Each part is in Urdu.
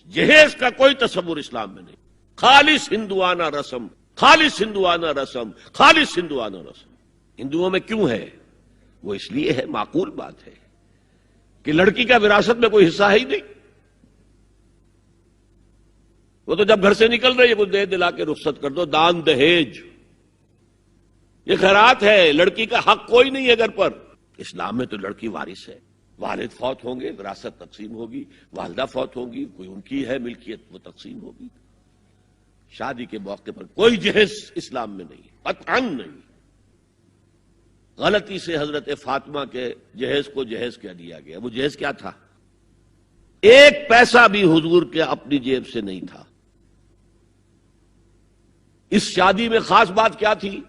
جہیز کا کوئی تصور اسلام میں نہیں. خالص ہندوانہ رسم، خالص ہندوانہ رسم، خالص ہندوانہ رسم. ہندوؤں میں کیوں ہے؟ وہ اس لیے ہے، معقول بات ہے کہ لڑکی کا وراثت میں کوئی حصہ ہے ہی نہیں. وہ تو جب گھر سے نکل رہی ہے کچھ دے دلا کے رخصت کر دو. دان دہیج یہ خیرات ہے، لڑکی کا حق کوئی نہیں ہے گھر پر. اسلام میں تو لڑکی وارث ہے. والد فوت ہوں گے وراثت تقسیم ہوگی، والدہ فوت ہوں گی کوئی ان کی ہے ملکیت وہ تقسیم ہوگی. شادی کے موقع پر کوئی جہیز اسلام میں نہیں، قطعاً نہیں. غلطی سے حضرت فاطمہ کے جہیز کو جہیز کیا دیا گیا. وہ جہیز کیا تھا؟ ایک پیسہ بھی حضور کے اپنی جیب سے نہیں تھا. اس شادی میں خاص بات کیا تھی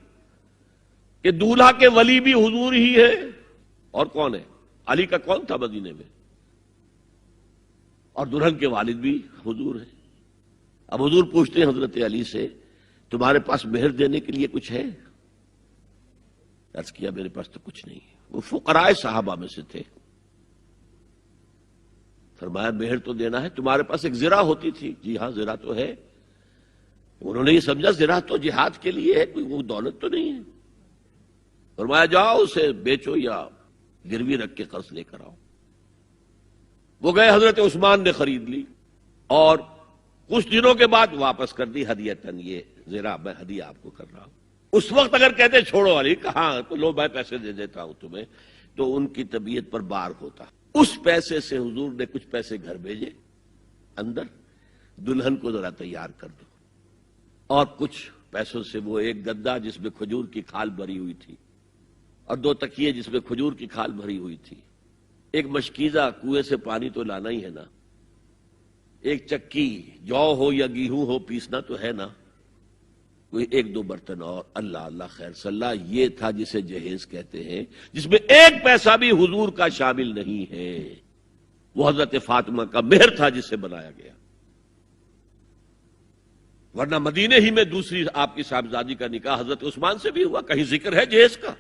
کہ دولہا کے ولی بھی حضور ہی ہے. اور کون ہے؟ علی کا کون تھا مدینے میں؟ اور دلہن کے والد بھی حضور ہے. اب حضور پوچھتے ہیں حضرت علی سے تمہارے پاس مہر دینے کے لیے کچھ ہے؟ عرض کیا میرے پاس تو کچھ نہیں. وہ فقراء صحابہ میں سے تھے. فرمایا مہر تو دینا ہے. تمہارے پاس ایک زرہ ہوتی تھی؟ جی ہاں زرہ تو ہے. انہوں نے یہ سمجھا زرہ تو جہاد کے لیے ہے، کوئی وہ دولت تو نہیں ہے. فرمایا جاؤ اسے بیچو یا گروی رکھ کے قرض لے کر آؤ. وہ گئے، حضرت عثمان نے خرید لی اور کچھ دنوں کے بعد واپس کر دی ہدیتاً. یہ زرہ میں ہدیہ آپ کو کر رہا ہوں. اس وقت اگر کہتے چھوڑو علی، کہاں تو لو میں پیسے دے دیتا ہوں تمہیں، تو ان کی طبیعت پر بار ہوتا. اس پیسے سے حضور نے کچھ پیسے گھر بھیجے اندر، دلہن کو ذرا تیار کر دو. اور کچھ پیسوں سے وہ ایک گدا جس میں کھجور کی کھال بھری ہوئی تھی اور 2 تکیے جس میں کھجور کی کھال بھری ہوئی تھی، ایک مشکیزہ کنویں سے پانی تو لانا ہی ہے نا، ایک چکی جو ہو یا گیہوں ہو پیسنا تو ہے نا، کوئی 1-2 برتن اور. اللہ اللہ خیر صلی اللہ. یہ تھا جسے جہیز کہتے ہیں، جس میں ایک پیسہ بھی حضور کا شامل نہیں ہے. وہ حضرت فاطمہ کا مہر تھا جس سے بنایا گیا. ورنہ مدینے ہی میں دوسری آپ کی صاحبزادی کا نکاح حضرت عثمان سے بھی ہوا. کہیں ذکر ہے جہیز کا؟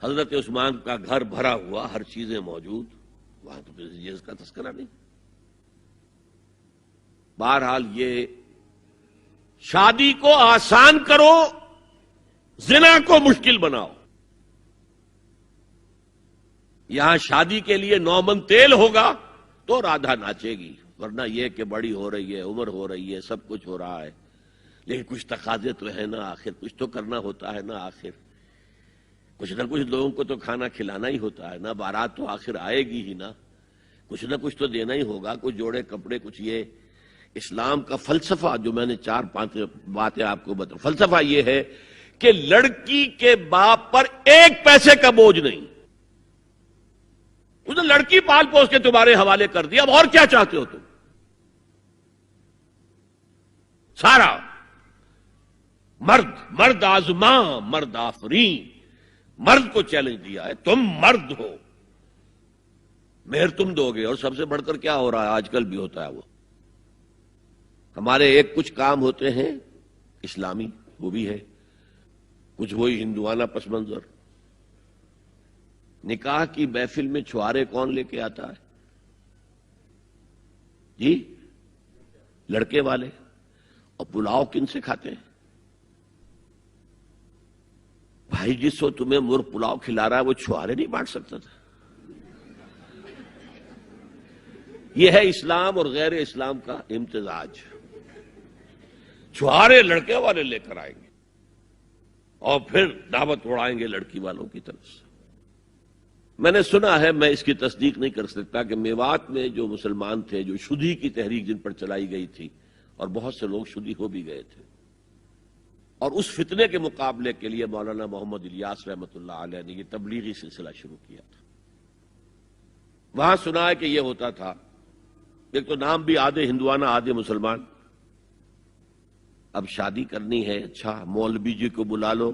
حضرت عثمان کا گھر بھرا ہوا، ہر چیزیں موجود، وہاں تو جہیز کا تذکرہ نہیں. بہرحال یہ شادی کو آسان کرو، زنا کو مشکل بناؤ. یہاں شادی کے لیے 9 من تیل ہوگا تو رادھا ناچے گی. ورنہ یہ کہ بڑی ہو رہی ہے، عمر ہو رہی ہے، سب کچھ ہو رہا ہے، لیکن کچھ تقاضے تو ہے نا، آخر کچھ تو کرنا ہوتا ہے نا. آخر کچھ نہ کچھ لوگوں کو تو کھانا کھلانا ہی ہوتا ہے نا. بارات تو آخر آئے گی ہی نا، کچھ نہ کچھ تو دینا ہی ہوگا. کچھ جوڑے کپڑے، کچھ یہ. اسلام کا فلسفہ جو میں نے 4-5 باتیں آپ کو بتا، فلسفہ یہ ہے کہ لڑکی کے باپ پر ایک پیسے کا بوجھ نہیں. اس نے لڑکی پال پوس کے تمہارے حوالے کر دیا، اب اور کیا چاہتے ہو تم؟ سارا مرد آزماں مرد آفرین، مرد کو چیلنج دیا ہے، تم مرد ہو، مہر تم دو گے. اور سب سے بڑھ کر کیا ہو رہا ہے آج کل بھی ہوتا ہے، وہ ہمارے ایک کچھ کام ہوتے ہیں اسلامی، وہ بھی ہے کچھ وہی ہندوانہ پس منظر. نکاح کی محفل میں چھوارے کون لے کے آتا ہے؟ جی لڑکے والے. اور پلاؤ کن سے کھاتے ہیں؟ بھائی جس وقت تمہیں مرغ پلاؤ کھلا رہا ہے وہ چھوارے نہیں بانٹ سکتا تھا؟ یہ ہے اسلام اور غیر اسلام کا امتزاج. چھوارے لڑکے والے لے کر آئیں گے اور پھر دعوت اڑائیں گے لڑکی والوں کی طرف سے. میں نے سنا ہے، میں اس کی تصدیق نہیں کر سکتا، کہ میوات میں جو مسلمان تھے، جو شدی کی تحریک جن پر چلائی گئی تھی، اور بہت سے لوگ شدی ہو بھی گئے تھے، اور اس فتنے کے مقابلے کے لیے مولانا محمد الیاس رحمۃ اللہ علیہ نے یہ تبلیغی سلسلہ شروع کیا تھا. وہاں سنا ہے کہ یہ ہوتا تھا، ایک تو نام بھی آدھے ہندوانہ آدھے مسلمان. اب شادی کرنی ہے، اچھا مولوی جی کو بلا لو،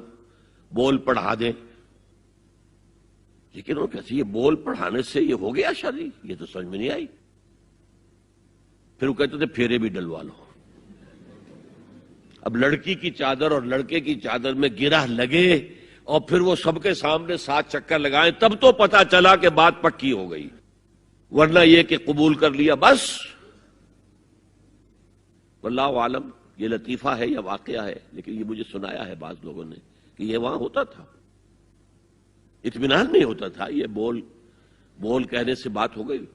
بول پڑھا دیں. لیکن وہ کہتے یہ بول پڑھانے سے یہ ہو گیا شادی؟ یہ تو سمجھ میں نہیں آئی. پھر وہ کہتے تھے پھیرے بھی ڈلوا لو. اب لڑکی کی چادر اور لڑکے کی چادر میں گرہ لگے اور پھر وہ سب کے سامنے 7 چکر لگائیں، تب تو پتا چلا کہ بات پکی ہو گئی. ورنہ یہ کہ قبول کر لیا بس واللہ عالم یہ لطیفہ ہے یا واقعہ ہے، لیکن یہ مجھے سنایا ہے بعض لوگوں نے کہ یہ وہاں ہوتا تھا، اطمینان نہیں ہوتا تھا، یہ بول کہنے سے بات ہو گئی۔